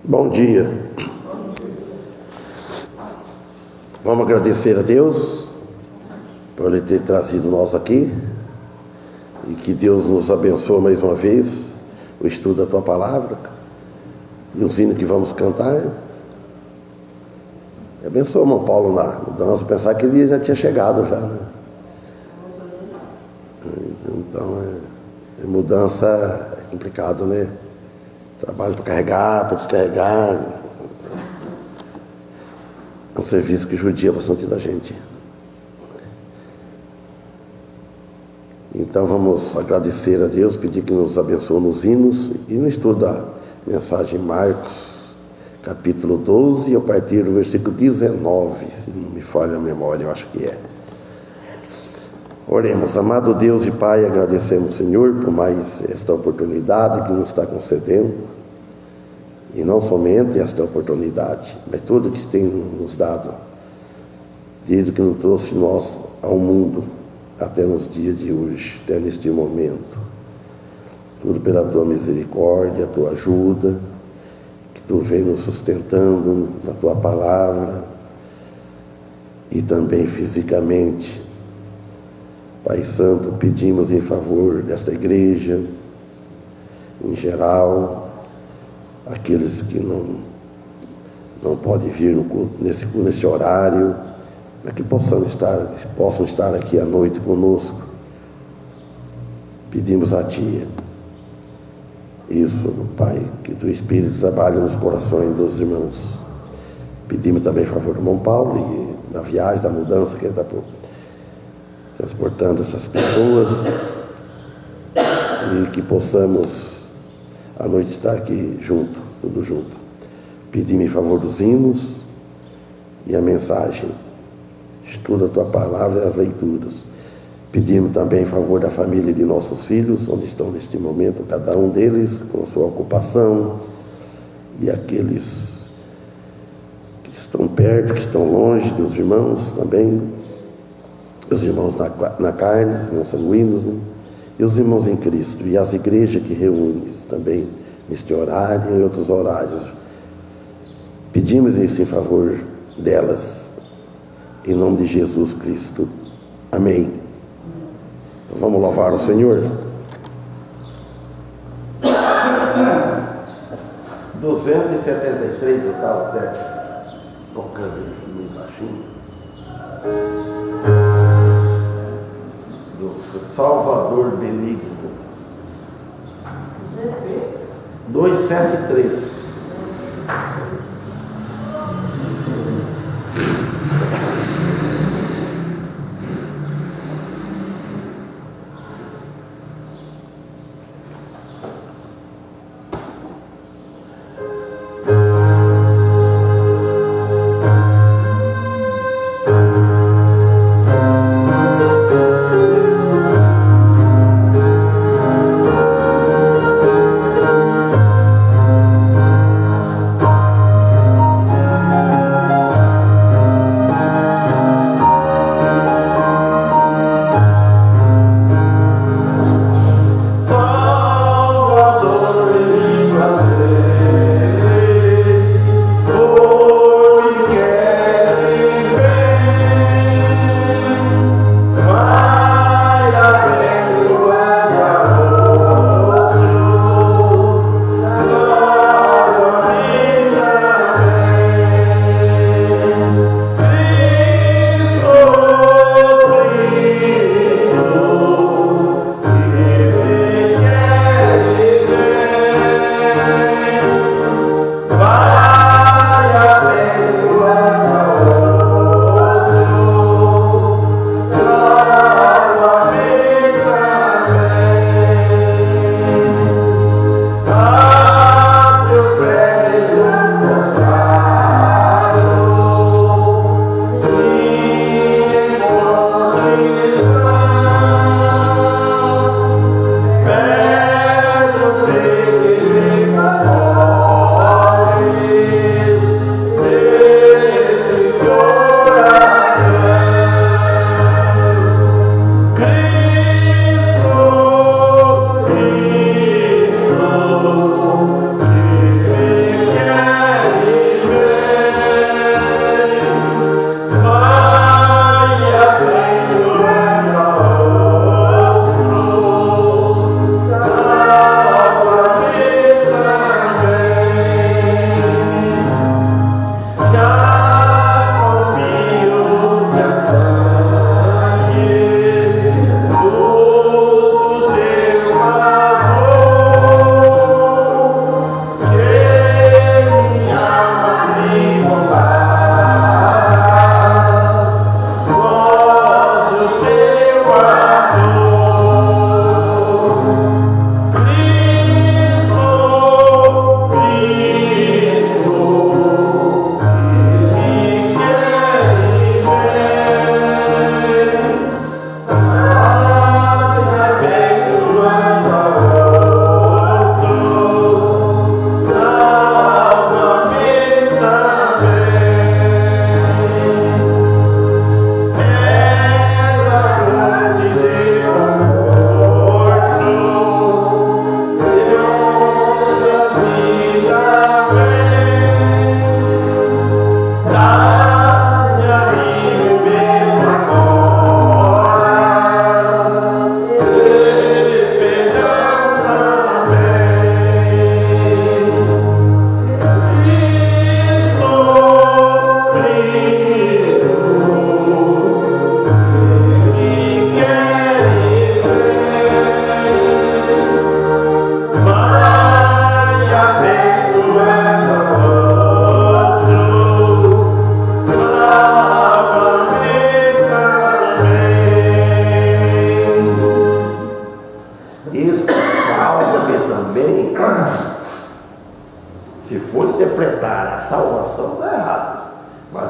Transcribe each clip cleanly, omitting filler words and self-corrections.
Bom dia. Vamos agradecer a Deus por Ele ter trazido nós aqui e que Deus nos abençoe mais uma vez o estudo da Tua Palavra e os hinos que vamos cantar. Abençoa o irmão Paulo na mudança, pensar que ele já tinha chegado já, né? Então, mudança é complicado, né? Trabalho para carregar, para descarregar. É um serviço que judia bastante da gente. Então vamos agradecer a Deus, pedir que nos abençoe nos hinos e no estudo da mensagem Marcos, capítulo 12, a partir do versículo 19, se não me falha a memória, eu acho que é. Oremos. Amado Deus e Pai, agradecemos, Senhor, por mais esta oportunidade que nos está concedendo, e não somente esta oportunidade, mas tudo que tem nos dado, desde que nos trouxe nós ao mundo, até nos dias de hoje, até neste momento. Tudo pela Tua misericórdia, a Tua ajuda, que Tu vem nos sustentando na Tua palavra, e também fisicamente. Pai Santo, pedimos em favor desta igreja, em geral, aqueles que não podem vir nesse horário, para que possam estar aqui à noite conosco. Pedimos a Ti isso, Pai, que Teu Espírito trabalhe nos corações dos irmãos. Pedimos também em favor do irmão Paulo e da viagem, da mudança que ele está transportando essas pessoas, e que possamos à noite estar aqui junto, tudo junto. Pedimos em favor dos hinos e a mensagem, estuda a Tua palavra e as leituras. Pedimos também em favor da família de nossos filhos, onde estão neste momento, cada um deles com a sua ocupação, e aqueles que estão perto, que estão longe, dos irmãos também, os irmãos na carne, os irmãos sanguíneos, né? E os irmãos em Cristo, e as igrejas que reúnem também neste horário e em outros horários. Pedimos isso em favor delas, em nome de Jesus Cristo. Amém. Então vamos louvar o Senhor. 273, eu estava até tocando aqui meio baixinho. Do Salvador Benigno. 273.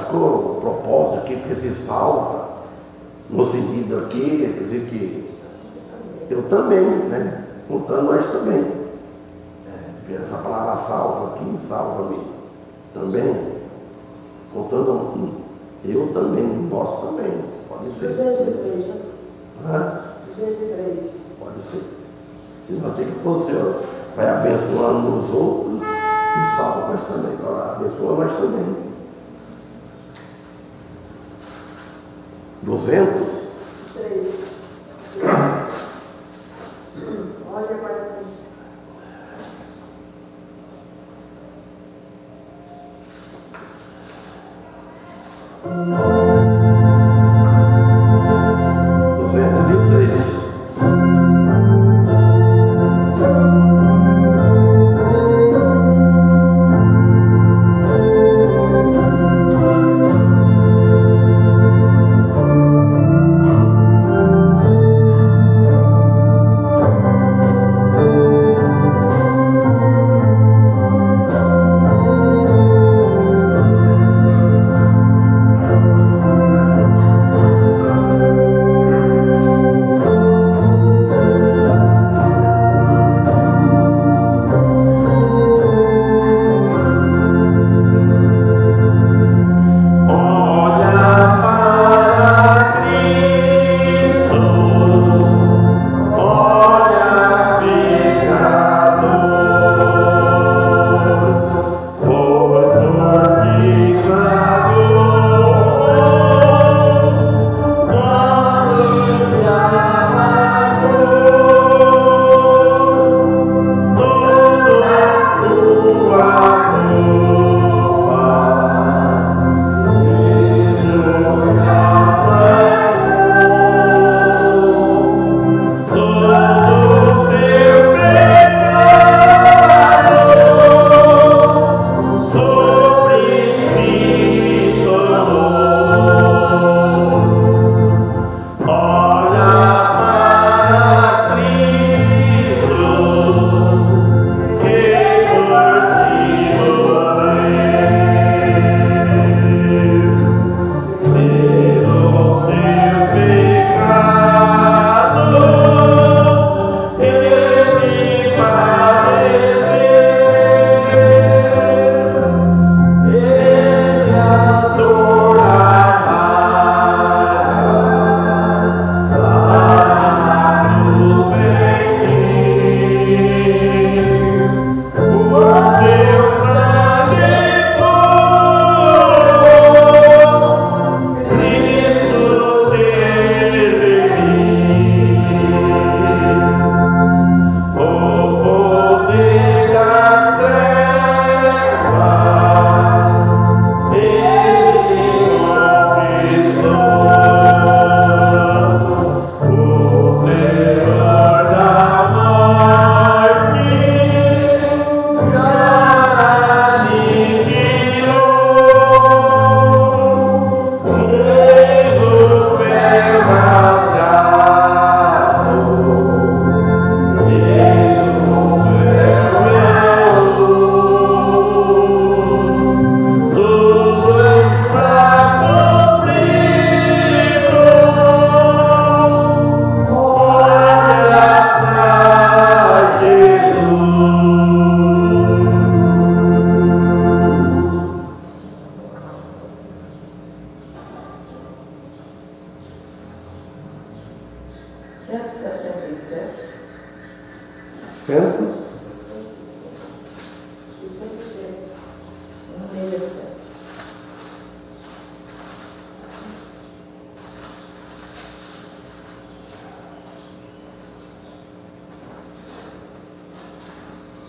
pastor, o propósito aqui que se salva, no sentido aqui, quer dizer que eu também, né? Contando nós também. Essa palavra salva aqui, salva-me também. Contando eu também, nós também. Pode ser. Pode ser. Se nós temos que pôr o Senhor, vai abençoando os outros e salva nós também. Agora, abençoa nós também. 200. Olha para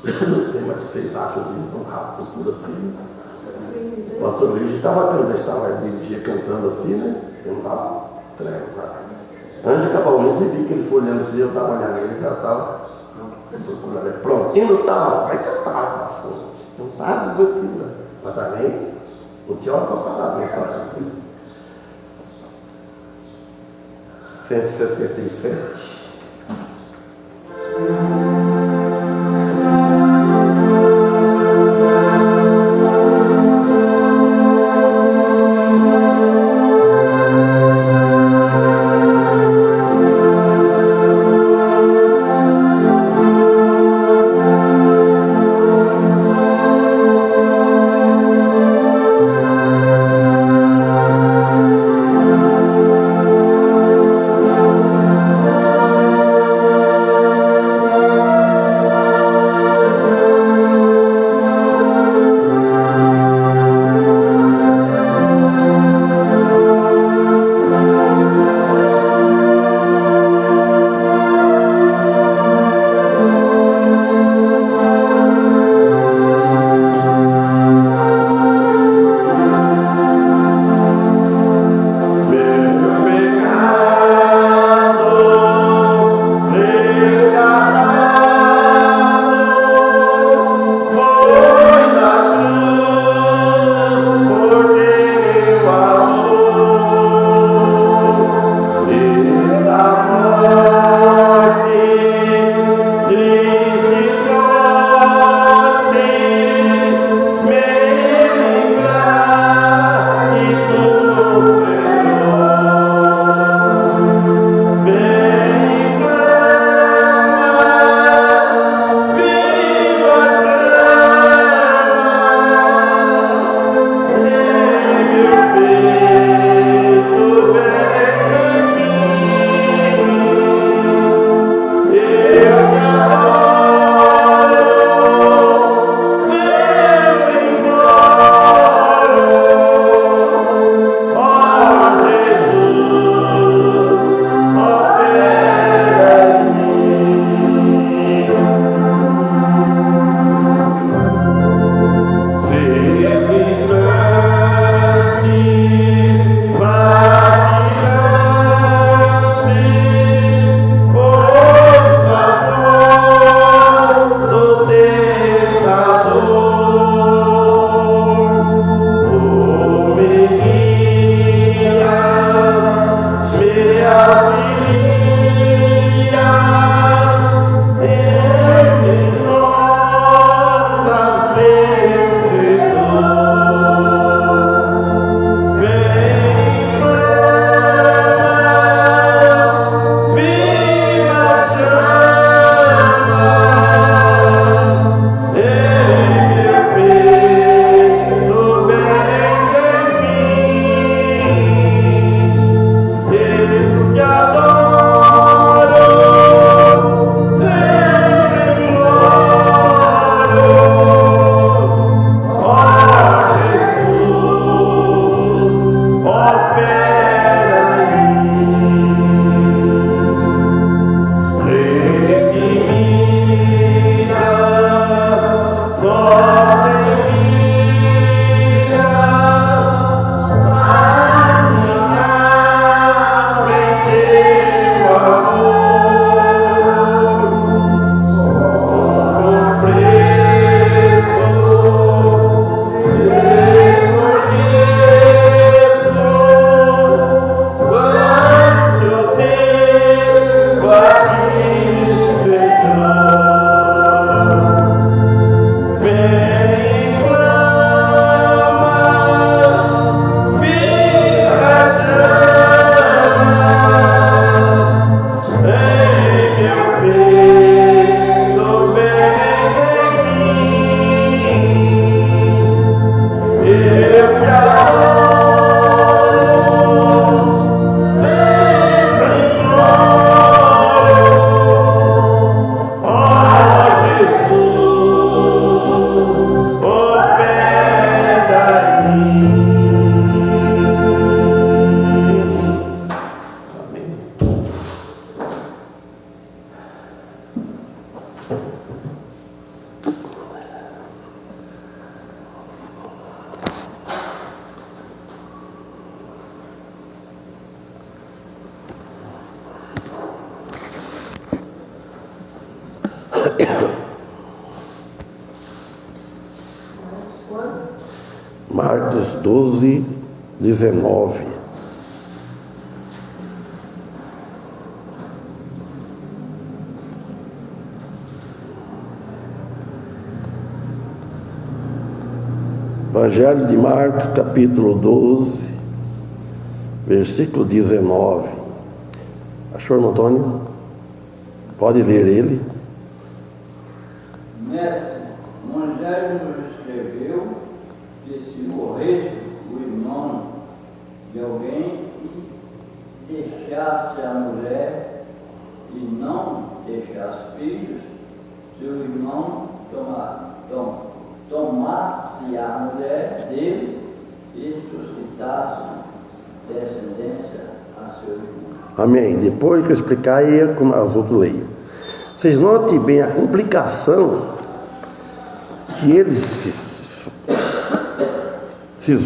Eu não sei, mas vocês acham que tão rápido, tudo assim. O pastor Luiz estava dirigia cantando assim, né? Eu não estava treva. Antes de acabar o mês, eu vi que ele foi olhando assim, eu estava olhando ele, já estava prontinho, não estava, vai cantar, pastor. Não estava tranquilo. Mas também, não tinha hora para parar, não sabe? 167. Marcos 12, 19. Evangelho de Marcos, capítulo 12, versículo 19. Achou, irmão Antônio? Pode ler ele. Mestre, Moisés nos escreveu que se morresse o irmão de alguém e deixasse a mulher e não deixasse filhos, seu irmão tomasse a mulher dele e suscitasse descendência a seu irmão. Amém. Depois que eu explicar, aí como as outras leiam. Vocês notem bem a complicação que esses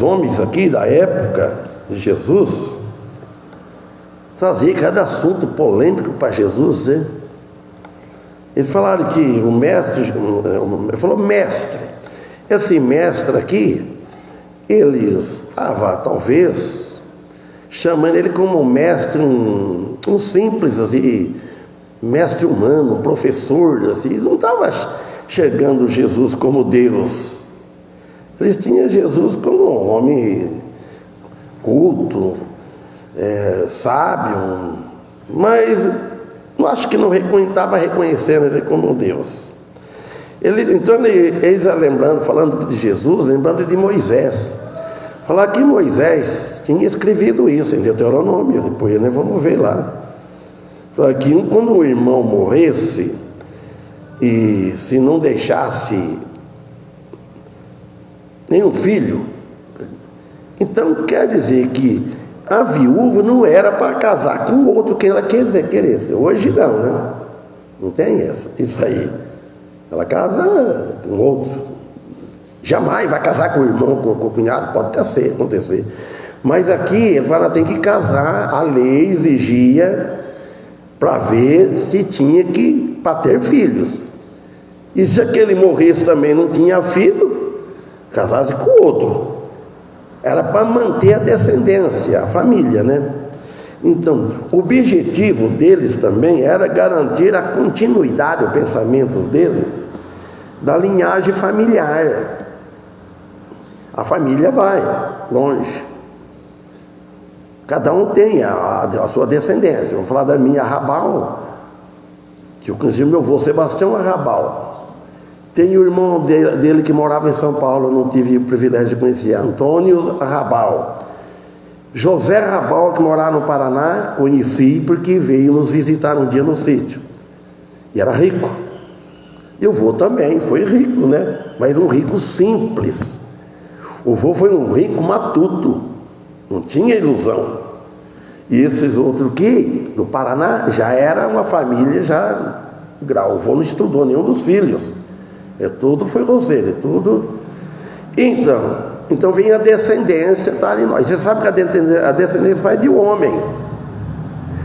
homens aqui da época de Jesus traziam cada assunto polêmico para Jesus, né? Eles falaram que o mestre, ele falou mestre. Esse mestre aqui, eles estavam talvez chamando ele como um mestre, um simples assim, mestre humano, um professor, assim. Eles não estavam enxergando Jesus como Deus. Eles tinham Jesus como um homem culto, sábio, mas eu acho que não estava reconhecendo ele como Deus. Então eles lembrando, falando de Jesus, lembrando de Moisés. Falar que Moisés tinha escrevido isso em Deuteronômio, depois nós vamos ver lá. Falar que quando o irmão morresse, e se não deixasse nenhum filho, então quer dizer que a viúva não era para casar com o outro que ela queresse. Hoje não, né? Não tem isso aí. Ela casa com outro. Jamais vai casar com o irmão, com o cunhado, pode acontecer. Mas aqui ele fala, tem que casar, a lei exigia para ver se tinha para ter filhos. E se aquele morresse também não tinha filho, casasse com outro. Era para manter a descendência, a família, né? Então, o objetivo deles também era garantir a continuidade, o pensamento deles, da linhagem familiar. A família vai longe. Cada um tem a sua descendência. Eu vou falar da minha Arrabal, que eu conheci o meu avô Sebastião Arrabal. Tem o irmão dele que morava em São Paulo, eu não tive o privilégio de conhecer, Antônio Arrabal. José Arrabal, que morava no Paraná, conheci porque veio nos visitar um dia no sítio. E era rico. E o vô também foi rico, né? Mas um rico simples. O vô foi um rico matuto, não tinha ilusão. E esses outros que, no Paraná, já era uma família, já grau. O vô não estudou nenhum dos filhos. Tudo foi roseiro, tudo. Então vem a descendência, tá em nós. Você sabe que a descendência vai de homem.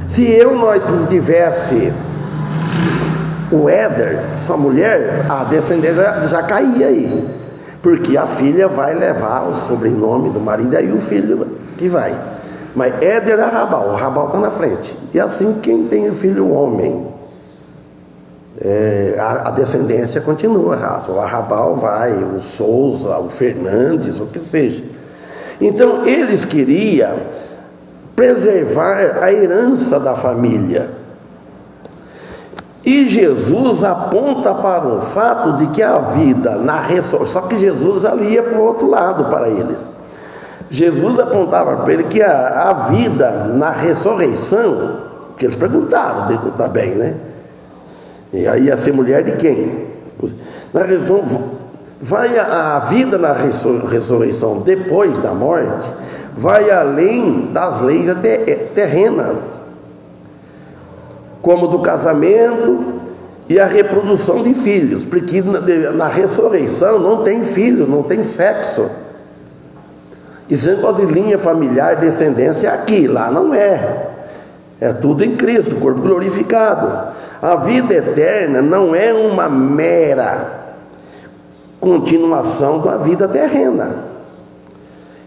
Se nós não tivesse o Éder, sua mulher, a descendência já caía aí. Porque a filha vai levar o sobrenome do marido, aí o filho que vai. Mas Éder é Arrabal, o Arrabal está na frente. E assim, quem tem o filho homem, a descendência continua a raça. O Arrabal vai, o Souza, o Fernandes, o que seja. Então, eles queriam preservar a herança da família. E Jesus aponta para o fato de que a vida na ressurreição, só que Jesus ali ia para o outro lado para eles. Jesus apontava para ele que a vida na ressurreição, que eles perguntaram também, né? E aí ia ser mulher de quem? Na ressurreição, vai a vida na ressurreição depois da morte, vai além das leis terrenas, como do casamento e a reprodução de filhos, porque na ressurreição não tem filho, não tem sexo. Isso é negócio de linha familiar, descendência aqui, lá não é. É tudo em Cristo, corpo glorificado. A vida eterna não é uma mera continuação da vida terrena,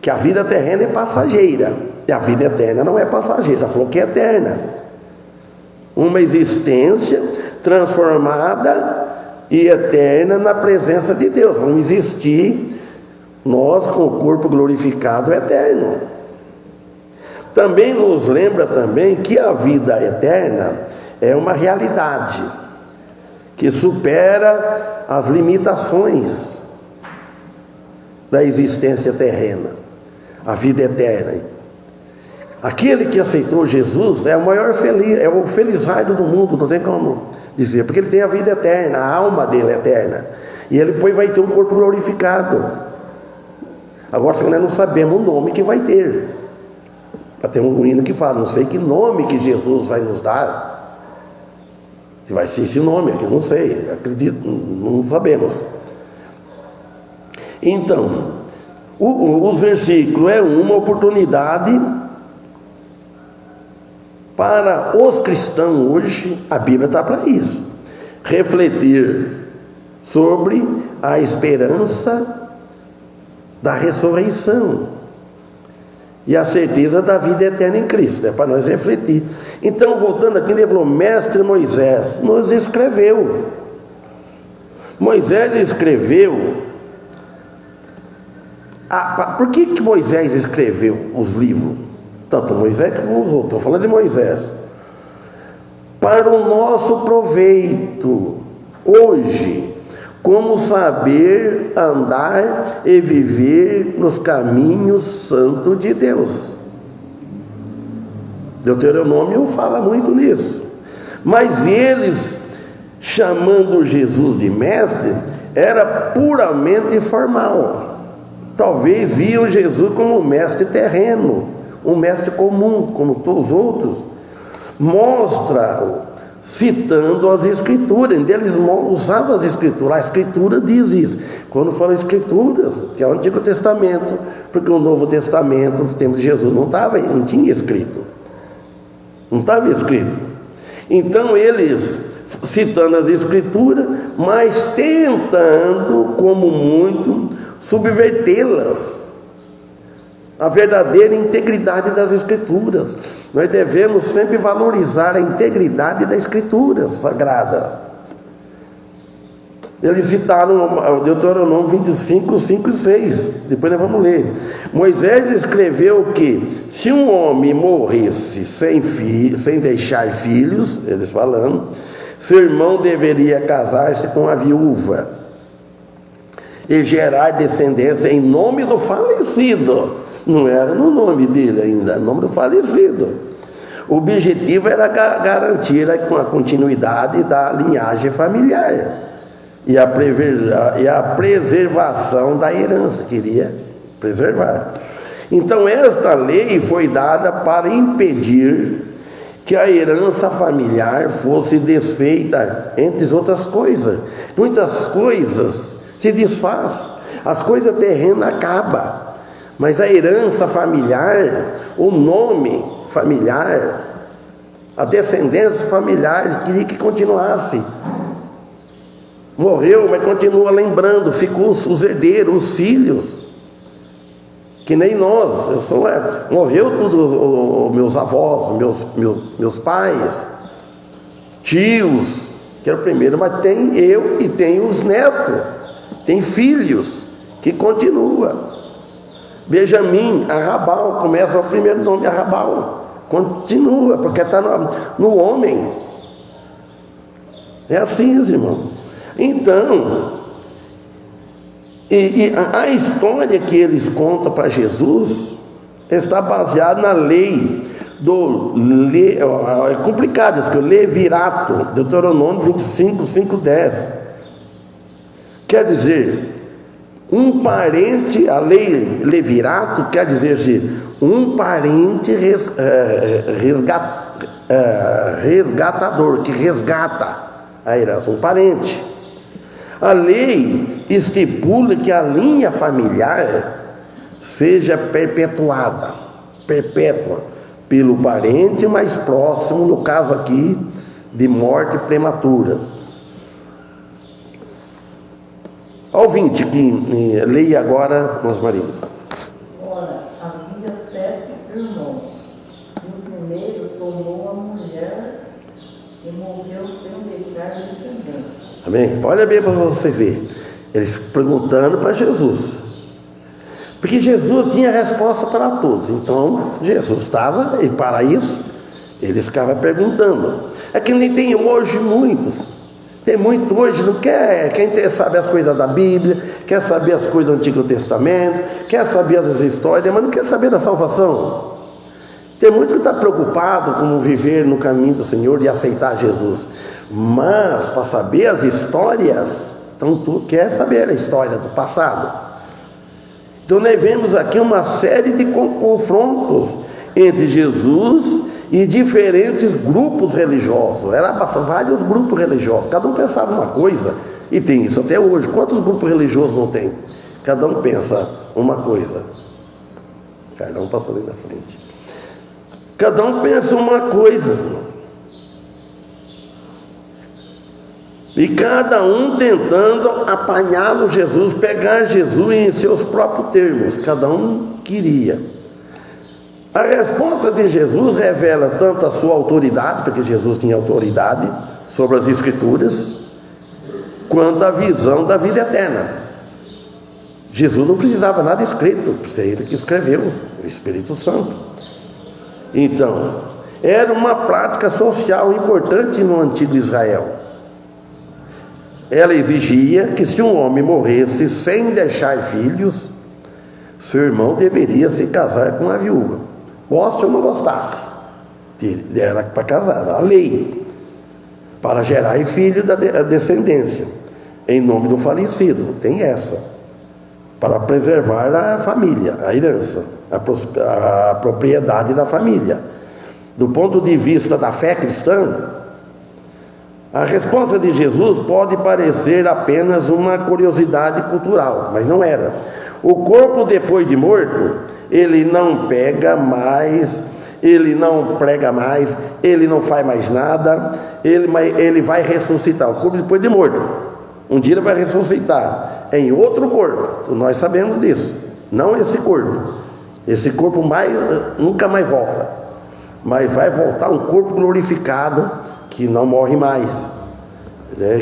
que a vida terrena é passageira, e a vida eterna não é passageira, já falou que é eterna. Uma existência transformada e eterna na presença de Deus. Vamos existir nós com o corpo glorificado eterno. Também nos lembra também que a vida eterna é uma realidade que supera as limitações da existência terrena. A vida eterna. Aquele que aceitou Jesus é o maior feliz, é o felizardo do mundo, não tem como dizer, porque ele tem a vida eterna, a alma dele é eterna, e ele depois vai ter um corpo glorificado. Agora nós não sabemos o nome que vai ter. Tem um hino que fala, não sei que nome que Jesus vai nos dar. Se vai ser esse nome aqui, não sei, acredito, não sabemos. Então, os versículos é uma oportunidade para os cristãos hoje. A Bíblia está para isso, refletir sobre a esperança da ressurreição e a certeza da vida eterna em Cristo. É para nós refletir. Então, voltando aqui, ele falou, mestre Moisés nos escreveu. Moisés escreveu Por que Moisés escreveu os livros? Tanto Moisés como os outros. Estou falando de Moisés. Para o nosso proveito, hoje, como saber andar e viver nos caminhos santos de Deus. Deuteronômio fala muito nisso. Mas eles, chamando Jesus de mestre, era puramente formal. Talvez viam Jesus como um mestre terreno, um mestre comum, como todos os outros. Mostra, citando as Escrituras, eles usavam as Escrituras. A Escritura diz isso. Quando fala Escrituras, que é o Antigo Testamento, porque o Novo Testamento, no tempo de Jesus, não tinha escrito. Não estava escrito. Então eles, citando as Escrituras, mas tentando, como muito, subvertê-las. A verdadeira integridade das Escrituras. Nós devemos sempre valorizar a integridade da Escritura Sagrada. Eles citaram o Deuteronômio 25, 5 e 6. Depois nós vamos ler. Moisés escreveu que se um homem morresse sem deixar filhos, eles falando, seu irmão deveria casar-se com a viúva e gerar descendência em nome do falecido. Não era no nome dele ainda, no nome do falecido. O objetivo era garantir a continuidade da linhagem familiar e a preservação da herança, queria preservar. Então esta lei foi dada para impedir que a herança familiar fosse desfeita, entre outras coisas. Muitas coisas se desfaz, as coisas terrenas acabam. Mas a herança familiar, o nome familiar, a descendência familiar, queria que continuasse. Morreu, mas continua lembrando, ficou os herdeiros, os filhos, que nem nós. Morreu tudo, os meus avós, meus pais, tios, que era o primeiro, mas tem eu e tem os netos, tem filhos, que continua. Benjamim, Arrabal, começa o primeiro nome, Arrabal, continua, porque está no homem. É assim, irmão. Então, a história que eles contam para Jesus está baseada na lei é complicado isso, que o Levirato, Deuteronômio 25, 5, 10. Quer dizer, um parente, a lei Levirato quer dizer assim, um parente resgatador, que resgata a herança, um parente. A lei estipula que a linha familiar seja perpetua, pelo parente mais próximo, no caso aqui, de morte prematura. Ouvinte, que leia agora, meus maridos. Ora, havia 7 irmãos, e o primeiro tomou a mulher e morreu sem deixar descendência. Amém? Olha bem para vocês verem. Eles perguntando para Jesus. Porque Jesus tinha resposta para tudo. Então, Jesus estava, e para isso, eles ficavam perguntando. É que nem tem hoje muitos. Tem muito hoje, não quer saber as coisas da Bíblia, quer saber as coisas do Antigo Testamento, quer saber as histórias, mas não quer saber da salvação. Tem muito que está preocupado com viver no caminho do Senhor e aceitar Jesus. Mas, para saber as histórias, então tu quer saber a história do passado. Então nós vemos aqui uma série de confrontos entre Jesus e diferentes grupos religiosos. Era vários grupos religiosos, cada um pensava uma coisa, e tem isso até hoje. Quantos grupos religiosos não tem? Cada um pensa uma coisa. Cada um passou ali na frente. Cada um pensa uma coisa. E cada um tentando apanhá-lo Jesus, pegar Jesus em seus próprios termos. Cada um queria. A resposta de Jesus revela tanto a sua autoridade, porque Jesus tinha autoridade sobre as Escrituras, quanto a visão da vida eterna. Jesus não precisava nada escrito, é ele que escreveu, o Espírito Santo. Então, era uma prática social importante no antigo Israel. Ela exigia que se um homem morresse sem deixar filhos, seu irmão deveria se casar com a viúva, goste ou não gostasse. Era para casar, a lei, para gerar filho da descendência, em nome do falecido. Tem essa, para preservar a família, a herança, a propriedade da família. Do ponto de vista da fé cristã, a resposta de Jesus pode parecer apenas uma curiosidade cultural, mas não era. O corpo, depois de morto, ele não pega mais, ele não prega mais, ele não faz mais nada, ele vai ressuscitar. O corpo depois de morto, um dia ele vai ressuscitar em outro corpo. Nós sabemos disso. Não esse corpo. Esse corpo nunca mais volta, mas vai voltar um corpo glorificado que não morre mais,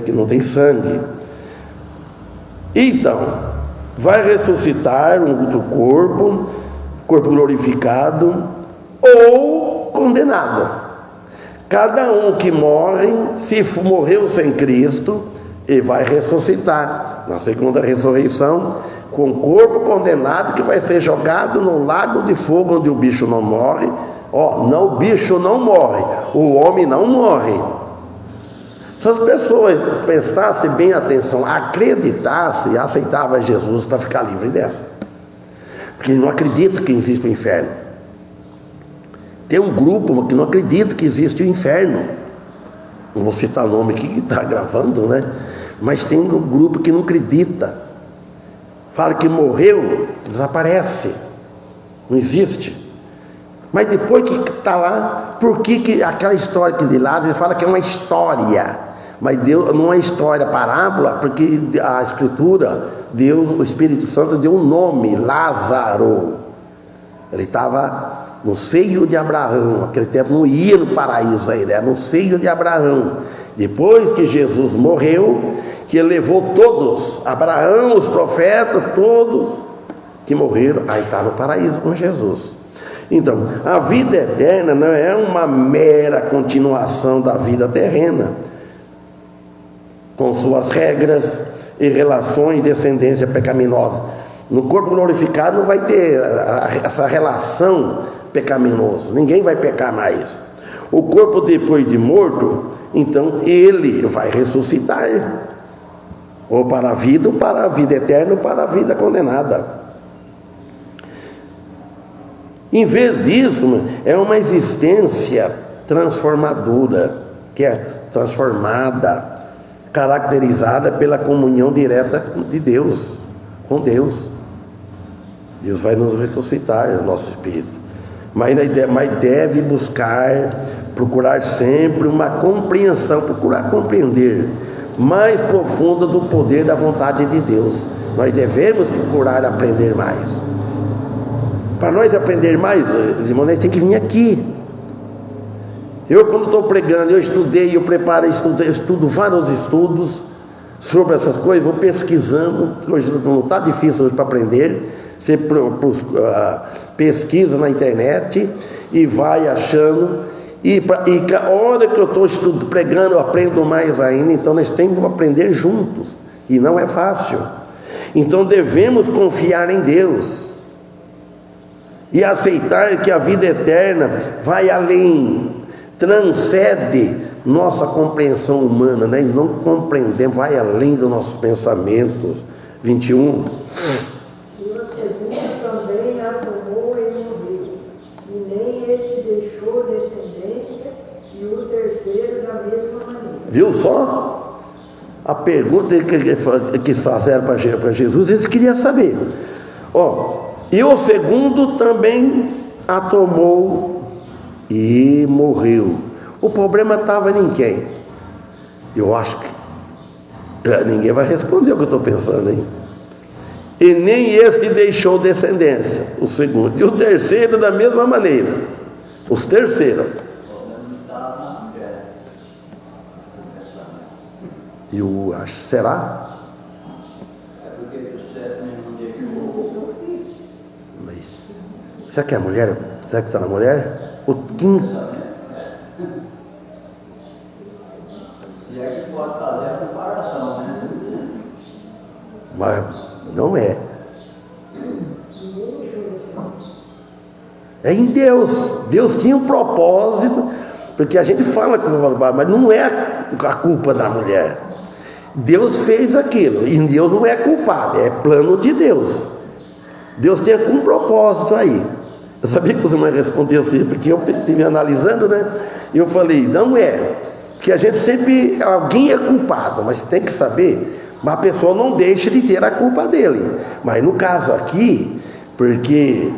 que não tem sangue. Então, vai ressuscitar um outro corpo glorificado ou condenado. Cada um que morre, se morreu sem Cristo, ele vai ressuscitar na segunda ressurreição, com o corpo condenado que vai ser jogado no lago de fogo, onde o bicho não morre. O bicho não morre, o homem não morre. Se as pessoas prestassem bem atenção, acreditassem, aceitavam Jesus para ficar livre dessa. Porque não acredita que existe o inferno. Tem um grupo que não acredita que existe o inferno. Não vou citar o nome aqui que está gravando, né? Mas tem um grupo que não acredita. Fala que morreu, desaparece. Não existe. Mas depois que está lá, por que aquela história que de lá, ele fala que é uma história. Mas Deus não é história, parábola, porque a Escritura, Deus, o Espírito Santo deu um nome, Lázaro. Ele estava no seio de Abraão, aquele tempo não ia no paraíso ainda, era no seio de Abraão. Depois que Jesus morreu, que ele levou todos, Abraão, os profetas, todos que morreram, aí está no paraíso com Jesus. Então, a vida eterna não é uma mera continuação da vida terrena, com suas regras e relações e descendência pecaminosa. No corpo glorificado não vai ter essa relação pecaminosa, ninguém vai pecar mais. O corpo depois de morto, então ele vai ressuscitar, ou para a vida, ou para a vida eterna, ou para a vida condenada. Em vez disso, é uma existência transformadora, que é transformada, caracterizada pela comunhão direta de Deus, com Deus. Deus vai nos ressuscitar, o nosso espírito. Mas deve procurar sempre uma compreensão, procurar compreender mais profunda do poder da vontade de Deus. Nós devemos procurar aprender mais. Para nós aprender mais, irmãos, nós temos que vir aqui. Eu, quando estou pregando, eu estudei, eu preparo, eu estudo vários estudos sobre essas coisas, vou pesquisando. Hoje não está difícil hoje para aprender. Você pesquisa na internet e vai achando. E a hora que eu estou pregando, eu aprendo mais ainda. Então nós temos que aprender juntos. E não é fácil. Então devemos confiar em Deus. E aceitar que a vida eterna vai além, transcende nossa compreensão humana, né? Não compreendemos, vai além dos nossos pensamentos. 21. E o segundo também a tomou e morreu, e nem este deixou descendência, e o terceiro da mesma maneira. Viu só? A pergunta que fizeram para Jesus, eles queriam saber. E o segundo também a tomou e morreu. O problema estava em quem? Eu acho que ninguém vai responder o que eu estou pensando, hein? E nem este deixou descendência, o segundo. E o terceiro da mesma maneira. Os terceiros. O problema estava na mulher. Será? É porque você não deixou Será que é a mulher? Será que está na mulher? O quinto. Se é que pode fazer a comparação, né? Mas não é. É em Deus. Deus tinha um propósito, porque a gente fala que mas não é a culpa da mulher. Deus fez aquilo, e Deus não é culpado, é plano de Deus. Deus tem um propósito aí. Eu sabia que os irmãos respondiam assim, porque eu estive analisando, né? E eu falei, não é. Que a gente sempre, alguém é culpado, mas tem que saber, mas a pessoa não deixa de ter a culpa dele. Mas no caso aqui, porque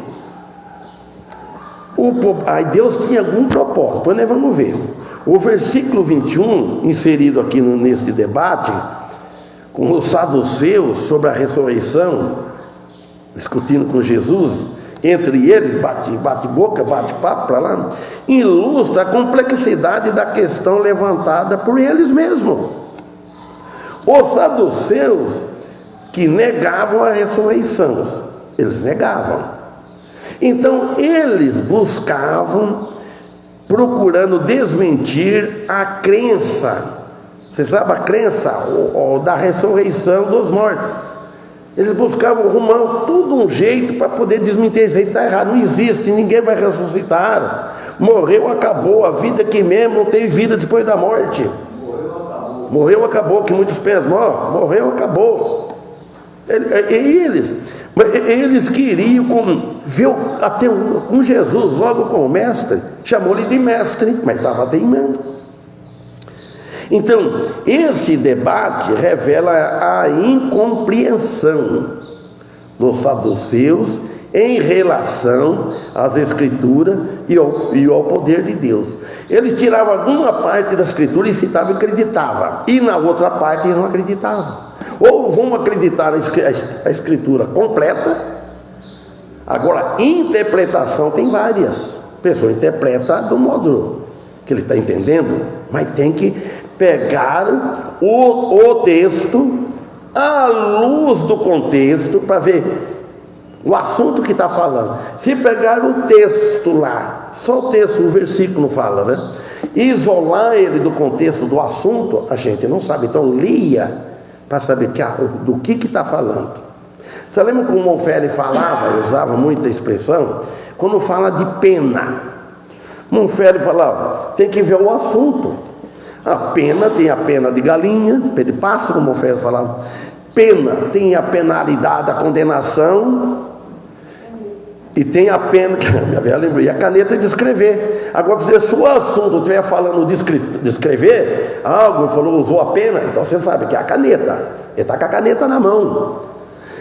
aí Deus tinha algum propósito. Depois nós vamos ver. O versículo 21, inserido aqui neste debate, com os saduceus sobre a ressurreição, discutindo com Jesus, entre eles, bate-boca, bate-papo para lá, ilustra a complexidade da questão levantada por eles mesmos. Os saduceus que negavam a ressurreição, eles negavam. Então eles buscavam, procurando desmentir a crença, você sabe a crença da ressurreição dos mortos. Eles buscavam arrumar tudo um jeito para poder desmentir isso aí, está errado, não existe, ninguém vai ressuscitar, morreu, acabou, a vida aqui mesmo, não tem vida depois da morte. Morreu, acabou, que muitos pensam, morreu, acabou. Eles queriam ver até com Jesus, logo com o mestre, chamou-lhe de mestre, mas estava teimando. Então, esse debate revela a incompreensão dos saduceus em relação às Escrituras e ao poder de Deus. Eles tiravam alguma parte da Escritura e citavam e acreditavam, e na outra parte eles não acreditavam. Ou vão acreditar a Escritura completa. Agora, interpretação tem várias. A pessoa interpreta do modo que ele está entendendo, mas tem que pegar o texto à luz do contexto para ver o assunto que está falando. Se pegar o texto lá, só o texto, o versículo fala, né? Isolar ele do contexto do assunto, a gente não sabe. Então lia para saber do que está falando. Você lembra como o Monfere falava, usava muita expressão, quando fala de pena? Monfere falava, tem que ver o assunto. A pena, tem a pena de galinha, pé de pássaro, como o Monfere falava. Pena, tem a penalidade, a condenação, e tem a pena, e a caneta de escrever. Agora, se o assunto estiver falando de escrever algo, usou a pena, então você sabe que é a caneta, ele está com a caneta na mão.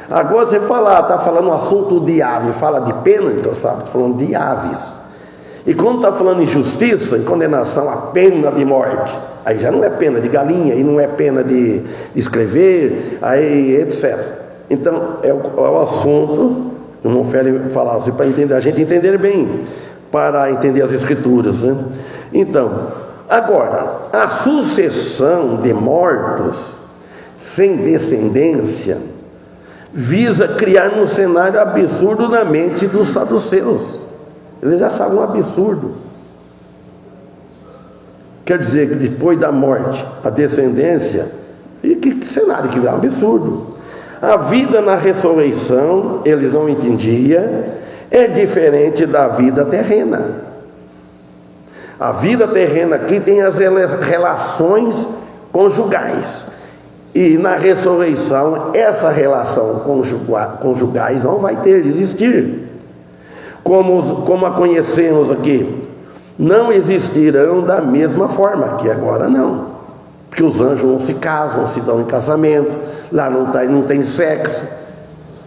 Agora, você está falando um assunto de ave, fala de pena, então você está falando de aves. E quando está falando em justiça, em condenação, a pena de morte, aí já não é pena de galinha, e não é pena de escrever, aí etc. Então é o assunto, não Monfere falar assim, para entender, a gente entender bem, para entender as Escrituras, né? Então, agora, a sucessão de mortos sem descendência visa criar um cenário absurdo na mente dos saduceus. Eles achavam um absurdo. Quer dizer que depois da morte, a descendência, e que cenário que é um absurdo. A vida na ressurreição, eles não entendiam, é diferente da vida terrena. A vida terrena aqui tem as relações conjugais. E na ressurreição, essa relação conjugais não vai existir. Como a conhecemos aqui, não existirão da mesma forma, que agora não, porque os anjos não se casam, não se dão em casamento, lá não tem sexo,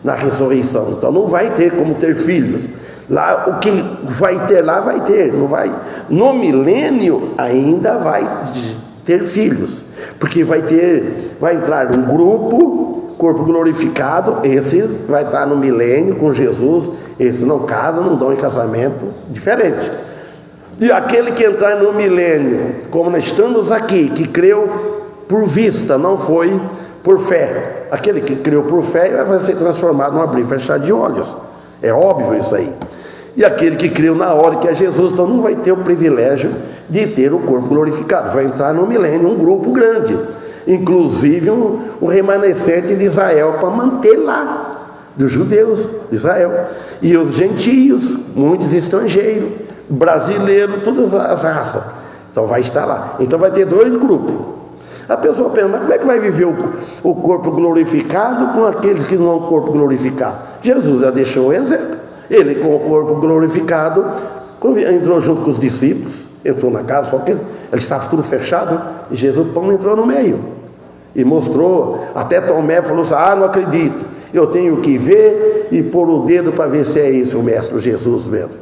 na ressurreição, então não vai ter como ter filhos, lá o que vai ter lá vai ter, não vai, no milênio ainda vai ter filhos, porque vai entrar um grupo, corpo glorificado, esse vai estar no milênio com Jesus. Esses não casam, não dão em casamento, diferente. E aquele que entrar no milênio, como nós estamos aqui, que creu por vista, não foi por fé. Aquele que creu por fé vai ser transformado num abrir e fechar de olhos. É óbvio isso aí. e aquele que creu na hora que é Jesus, então não vai ter o privilégio de ter o corpo glorificado. Vai entrar no milênio um grupo grande, inclusive o remanescente de Israel, para manter lá, dos judeus de Israel, e os gentios, muitos estrangeiros, brasileiros, todas as raças. Então vai estar lá. Então vai ter dois grupos. A pessoa pensa, mas como é que vai viver o corpo glorificado com aqueles que não têm corpo glorificado? Jesus já deixou o exemplo. Ele, com o corpo glorificado, entrou junto com os discípulos, entrou na casa, só que ele estava tudo fechado, e Jesus entrou no meio e mostrou. Até Tomé falou assim: não acredito, eu tenho que ver e pôr o dedo para ver se é isso o Mestre Jesus mesmo.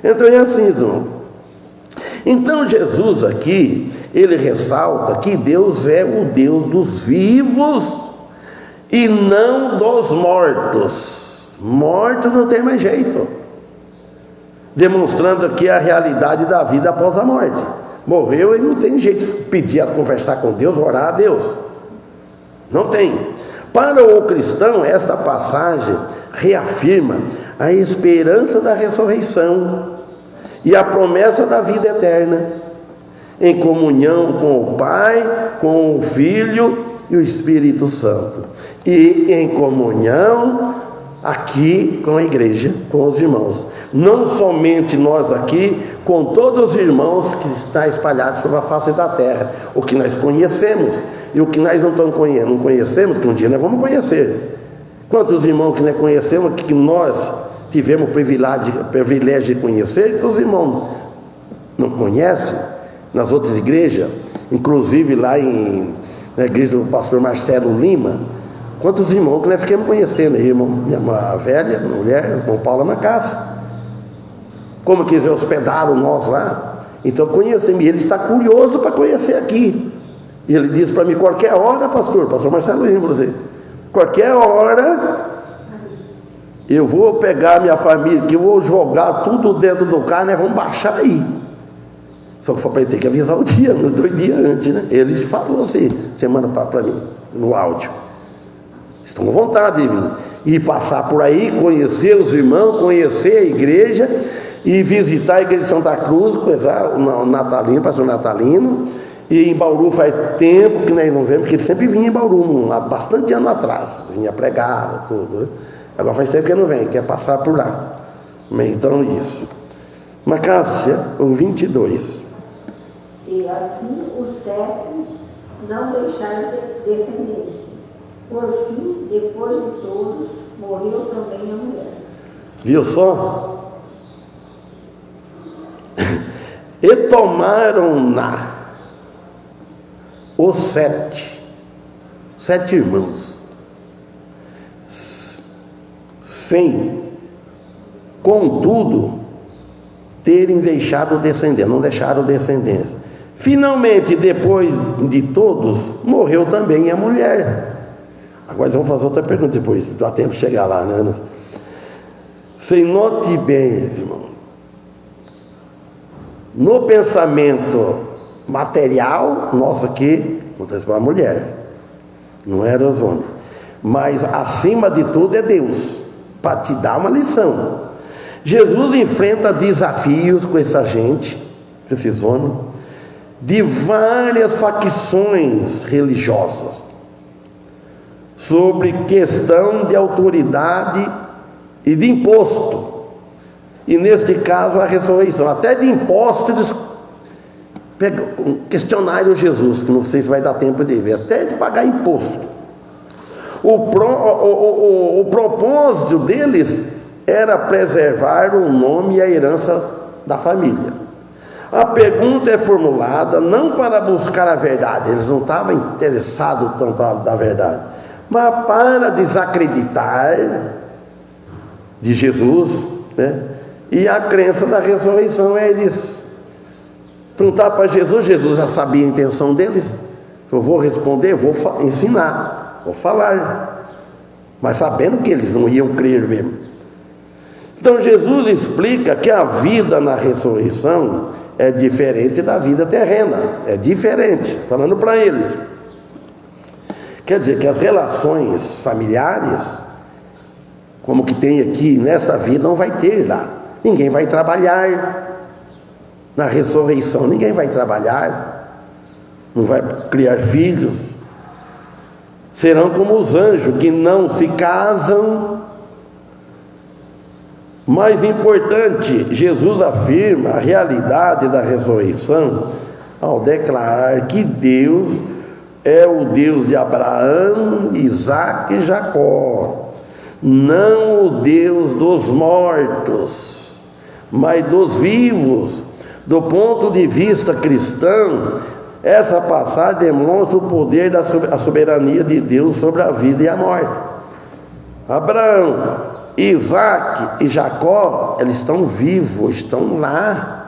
Então é assim, irmão. Então Jesus aqui, ele ressalta que Deus é o Deus dos vivos e não dos mortos. Morto não tem mais jeito. Demonstrando aqui a realidade da vida após a morte. Morreu e não tem jeito de pedir a conversar com Deus, orar a Deus. Não tem. Para o cristão, esta passagem reafirma a esperança da ressurreição e a promessa da vida eterna, em comunhão com o Pai, com o Filho e o Espírito Santo, e em comunhão aqui com a igreja, com os irmãos. Não somente nós aqui, com todos os irmãos que estão espalhados sobre a face da terra, o que nós conhecemos e o que nós não conhecemos, que um dia nós vamos conhecer. Quantos irmãos que nós conhecemos, que nós tivemos o privilégio de conhecer, que os irmãos não conhecem, nas outras igrejas, inclusive lá na igreja do pastor Marcelo Lima, quantos irmãos que nós ficamos conhecendo, irmão, minha velha, mulher, irmão Paulo na casa, como que eles hospedaram nós lá, então conhecemos, e ele está curioso para conhecer aqui, e ele disse para mim, qualquer hora, pastor Marcelo Lima, você, qualquer hora, eu vou pegar minha família aqui, eu vou jogar tudo dentro do carro, nós vamos baixar aí. Só que foi para ele ter que avisar o dia, 2 dias antes, né? Ele falou assim, semana para mim, no áudio. Estão com vontade de vir. E passar por aí, conhecer os irmãos, conhecer a igreja, e visitar a igreja de Santa Cruz, coisar o Natalino, pastor Natalino. E em Bauru faz tempo que nós não vemos, porque ele sempre vinha em Bauru, há bastante ano atrás. Vinha pregar, tudo, né? Agora faz tempo que ele não vem, quer passar por lá. Então isso. Macácia, o 22. E assim os 7 não deixaram descendência. Por fim, depois de todos, morreu também a mulher. Viu só? E tomaram-na os 7 irmãos, sem, contudo, terem deixado descendência, não deixaram descendência. Finalmente, depois de todos, morreu também a mulher. Agora vamos fazer outra pergunta depois, dá tempo de chegar lá, né? Você note bem, irmão, no pensamento material, nosso aqui, acontece para a mulher, não era os homens, mas acima de tudo é Deus, para te dar uma lição. Jesus enfrenta desafios com essa gente, com esses homens, de várias facções religiosas, sobre questão de autoridade e de imposto, e neste caso a ressurreição, até de imposto. Eles questionaram Jesus, que não sei se vai dar tempo de ver, até de pagar imposto. O propósito deles era preservar o nome e a herança da família. A pergunta é formulada não para buscar a verdade, eles não estavam interessados tanto da verdade, mas para desacreditar de Jesus, né? E a crença da ressurreição. Eles perguntaram para Jesus, Jesus já sabia a intenção deles. Eu vou responder, vou ensinar, vou falar, mas sabendo que eles não iam crer mesmo. Então Jesus explica que a vida na ressurreição é diferente da vida terrena, é diferente, falando para eles. Quer dizer que as relações familiares, como que tem aqui nessa vida, não vai ter lá. Ninguém vai trabalhar na ressurreição, ninguém vai trabalhar, não vai criar filhos. Serão como os anjos que não se casam. Mais importante, Jesus afirma a realidade da ressurreição ao declarar que Deus é o Deus de Abraão, Isaque e Jacó, não o Deus dos mortos, mas dos vivos. Do ponto de vista cristão, essa passagem demonstra o poder da soberania de Deus sobre a vida e a morte. Abraão, Isaque e Jacó, eles estão vivos, estão lá.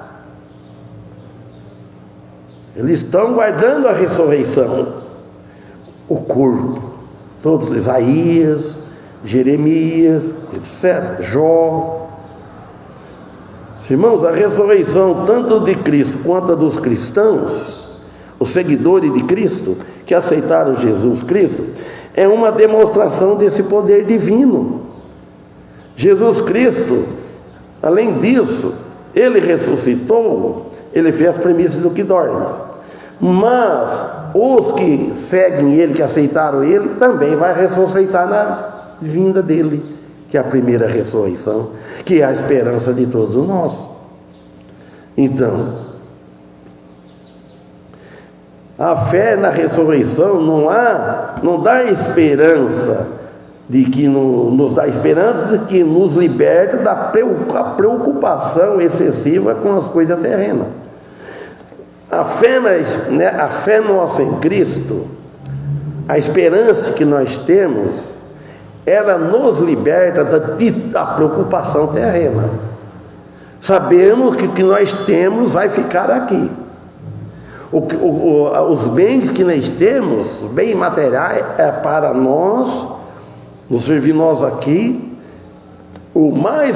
Eles estão guardando a ressurreição. O corpo, todos, Isaías, Jeremias, etc., Jó. Irmãos, a ressurreição tanto de Cristo quanto a dos cristãos, os seguidores de Cristo, que aceitaram Jesus Cristo, é uma demonstração desse poder divino. Jesus Cristo, além disso, ele ressuscitou, ele fez as premissas do que dorme. Mas os que seguem ele, que aceitaram ele, também vai ressuscitar na vinda dele, que é a primeira ressurreição, que é a esperança de todos nós. Então, a fé na ressurreição não dá esperança de que nos dá esperança de que nos liberta da preocupação excessiva com as coisas terrenas. A fé nossa em Cristo, a esperança que nós temos, ela nos liberta da preocupação terrena. Sabemos que o que nós temos vai ficar aqui. Os bens que nós temos, os bens materiais, é para nós, nos servir nós aqui. O mais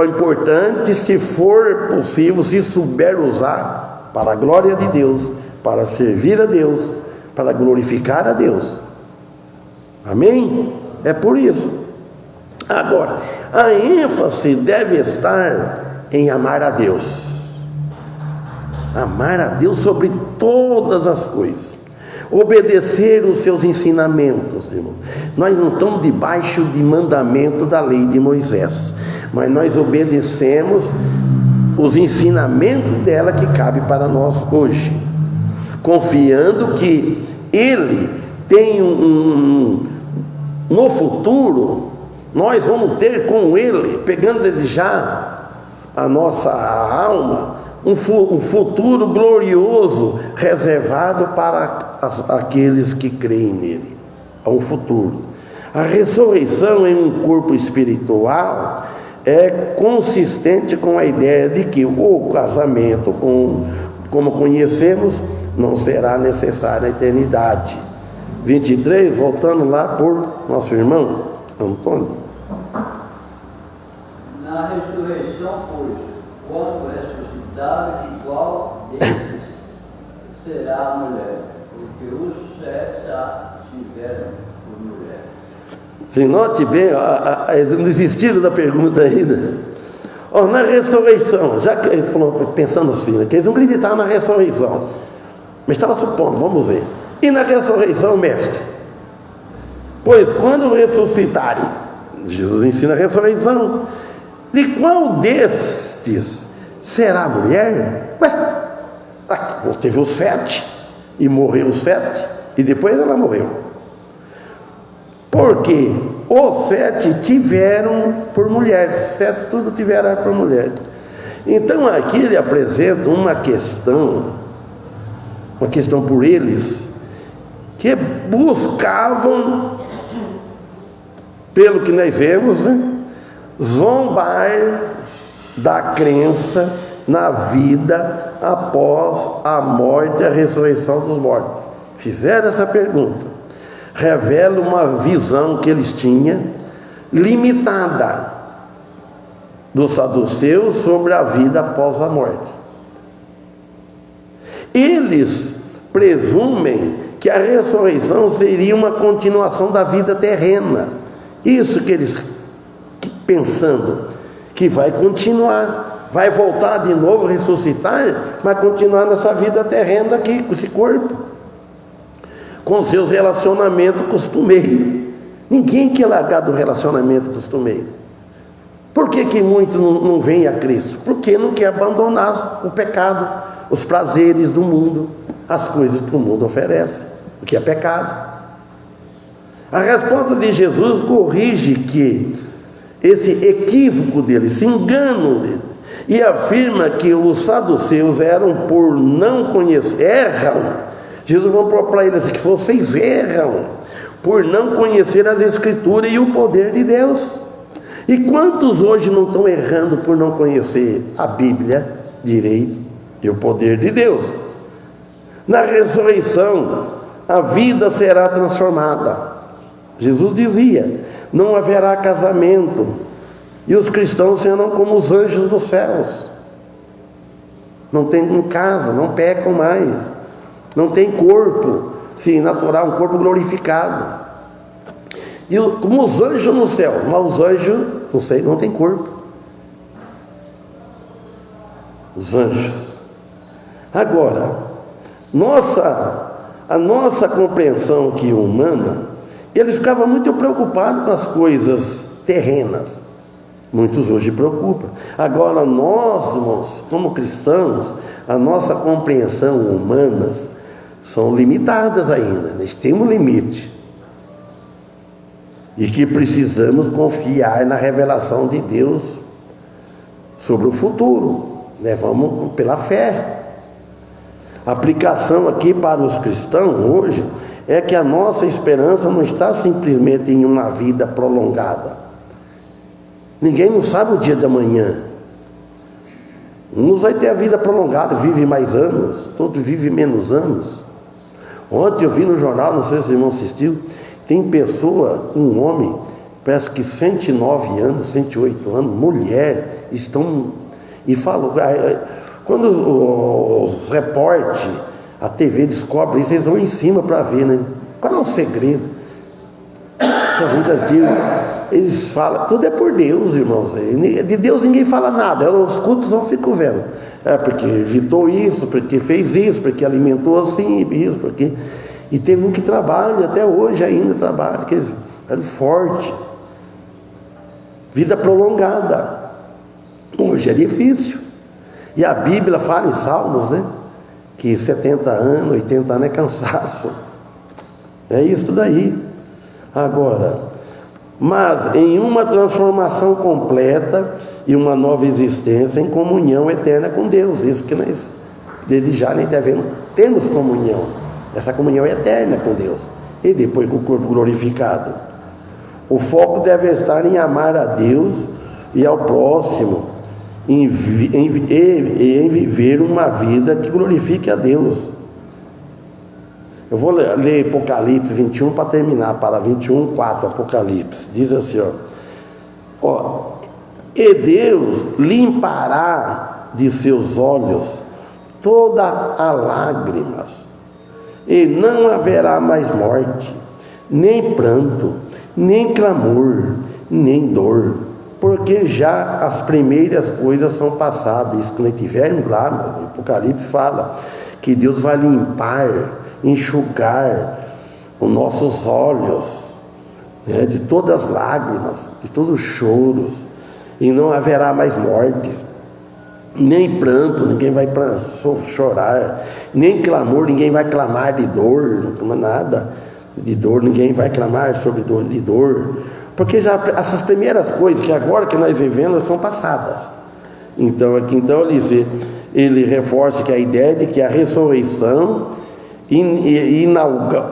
importante, se for possível, se souber usar para a glória de Deus, para servir a Deus, para glorificar a Deus. Amém? É por isso. Agora, a ênfase deve estar em amar a Deus. Amar a Deus sobre todas as coisas. Obedecer os seus ensinamentos, irmão. Nós não estamos debaixo de mandamento da lei de Moisés, mas nós obedecemos os ensinamentos dela que cabe para nós hoje, confiando que Ele tem no futuro, nós vamos ter com Ele, pegando Ele já a nossa alma, um futuro glorioso reservado para aqueles que creem nele. Há um futuro. A ressurreição em um corpo espiritual é consistente com a ideia de que o casamento, como conhecemos, não será necessário na eternidade. 23, voltando lá por nosso irmão Antônio. Na ressurreição, pois, quando ressuscitado, igual deles será a mulher, porque os 7 já tiveram por mulher. Se note bem, não desistiram da pergunta ainda. Na ressurreição, já que ele falou, pensando assim, né, que eles não acreditavam na ressurreição, mas estava supondo, vamos ver. E na ressurreição, mestre? Pois quando ressuscitarem, Jesus ensina a ressurreição, de qual destes será a mulher? Teve os 7, e morreu os 7, e depois ela morreu. Porque os 7 tiveram por mulher, 7 tudo tiveram por mulher. Então aqui ele apresenta uma questão por eles, que buscavam, pelo que nós vemos, né, zombar da crença na vida após a morte e a ressurreição dos mortos. Fizeram essa pergunta. Revela uma visão que eles tinham limitada dos saduceus sobre a vida após a morte. Eles presumem que a ressurreição seria uma continuação da vida terrena. Isso que eles pensando, que vai continuar, vai voltar de novo, ressuscitar, mas continuar nessa vida terrena aqui, com esse corpo, com seus relacionamentos costumeiros. Ninguém quer largar do relacionamento costumeiro. Por que muitos não vêm a Cristo? Porque não quer abandonar o pecado, os prazeres do mundo, as coisas que o mundo oferece, o que é pecado. A resposta de Jesus corrige que esse equívoco dele, esse engano dele, e afirma que os saduceus eram por não conhecer, erram. Jesus vai falar para eles que vocês erram por não conhecer as Escrituras e o poder de Deus. E quantos hoje não estão errando por não conhecer a Bíblia direito e o poder de Deus? Na ressurreição, a vida será transformada. Jesus dizia: não haverá casamento, e os cristãos serão como os anjos dos céus. Não tem casa, não pecam mais, não tem corpo natural, um corpo glorificado. E como os anjos no céu, mas os anjos, não tem corpo. Os anjos. Agora, a nossa compreensão aqui humana, eles ficavam muito preocupados com as coisas terrenas. Muitos hoje preocupam. Agora nós, irmãos, como cristãos, a nossa compreensão humana são limitadas ainda. Nós temos limite. E que precisamos confiar na revelação de Deus sobre o futuro. Vamos pela fé. A aplicação aqui para os cristãos hoje é que a nossa esperança não está simplesmente em uma vida prolongada. Ninguém não sabe o dia de amanhã. Uns vai ter a vida prolongada, vive mais anos, outros vivem menos anos. Ontem eu vi no jornal, não sei se o irmão assistiu, tem pessoa, um homem, parece que 109 anos, 108 anos, mulher, estão... E falam, quando os repórteres, a TV descobre isso, eles vão em cima para ver, né? Qual é o segredo? Essas muito antigos, eles falam, tudo é por Deus, irmãos. De Deus ninguém fala nada, os cultos não ficam vendo. Porque evitou isso, porque fez isso, porque alimentou assim, isso, porque... E tem um que trabalha, até hoje ainda trabalha, que é forte. Vida prolongada. Hoje é difícil. E a Bíblia fala em Salmos, né? Que 70 anos, 80 anos é cansaço. É isso daí. Agora, mas em uma transformação completa e uma nova existência em comunhão eterna com Deus. Isso que nós, desde já, nem temos comunhão. Essa comunhão é eterna com Deus. E depois com o corpo glorificado. O foco deve estar em amar a Deus e ao próximo, em viver uma vida que glorifique a Deus. Eu vou ler Apocalipse 21 para terminar, para 21:4, Apocalipse. Diz assim, e Deus limpará de seus olhos toda a lágrimas, e não haverá mais morte, nem pranto, nem clamor, nem dor, porque já as primeiras coisas são passadas. Isso quando estivermos lá no Apocalipse fala que Deus vai limpar, enxugar os nossos olhos, né, de todas as lágrimas, de todos os choros, e não haverá mais mortes, nem pranto, ninguém vai chorar, nem clamor, ninguém vai clamar de dor, não nada de dor, ninguém vai clamar sobre dor, de dor, porque já essas primeiras coisas que agora que nós vivemos são passadas. Então aqui ele reforça que a ideia de que a ressurreição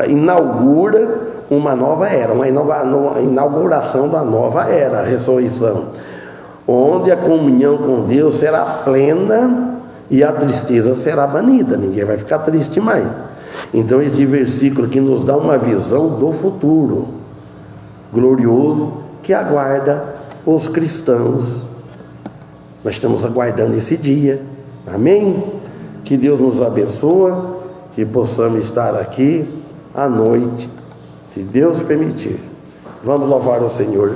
inaugura uma nova era, uma inauguração da nova era, a ressurreição, onde a comunhão com Deus será plena e a tristeza será banida, ninguém vai ficar triste mais. Então esse versículo aqui nos dá uma visão do futuro glorioso que aguarda os cristãos. Nós estamos aguardando esse dia, amém? Que Deus nos abençoe, que possamos estar aqui à noite, se Deus permitir. Vamos louvar o Senhor.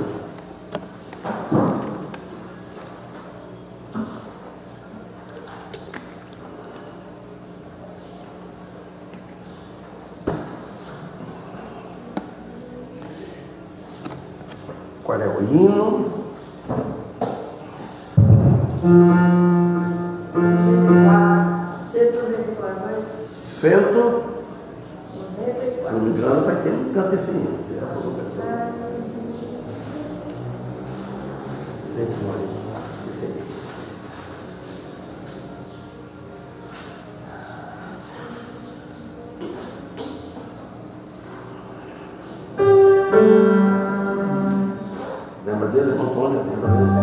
Agora é o hino. 194, mas 100, se 94. não me engano, vai ter um canto esse hino. Se é a colocação. 140. Lembra dele, Antônio? Lembra dele?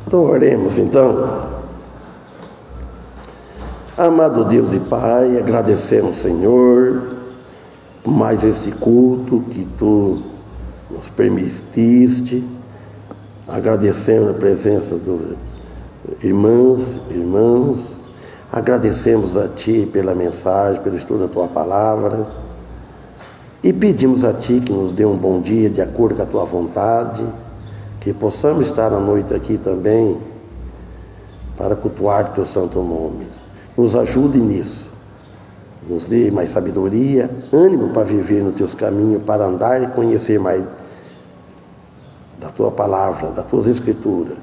Então, oremos então. Amado Deus e Pai, agradecemos, Senhor, por mais este culto que Tu nos permitiste. Agradecemos a presença dos irmãos. Agradecemos a Ti pela mensagem, pelo estudo da Tua palavra. E pedimos a Ti que nos dê um bom dia de acordo com a Tua vontade, que possamos estar à noite aqui também para cultuar Teu santo nome. Nos ajude nisso. Nos dê mais sabedoria, ânimo para viver nos Teus caminhos, para andar e conhecer mais da Tua palavra, das Tuas escrituras.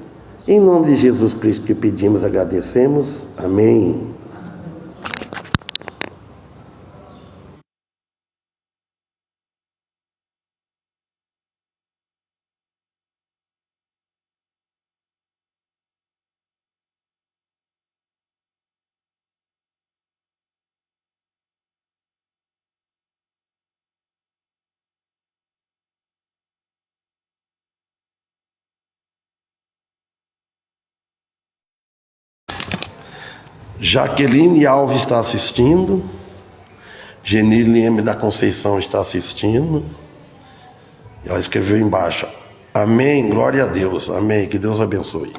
Em nome de Jesus Cristo que pedimos, agradecemos. Amém. Jaqueline Alves está assistindo. Genile M. da Conceição está assistindo. Ela escreveu embaixo: amém, glória a Deus, amém, que Deus abençoe.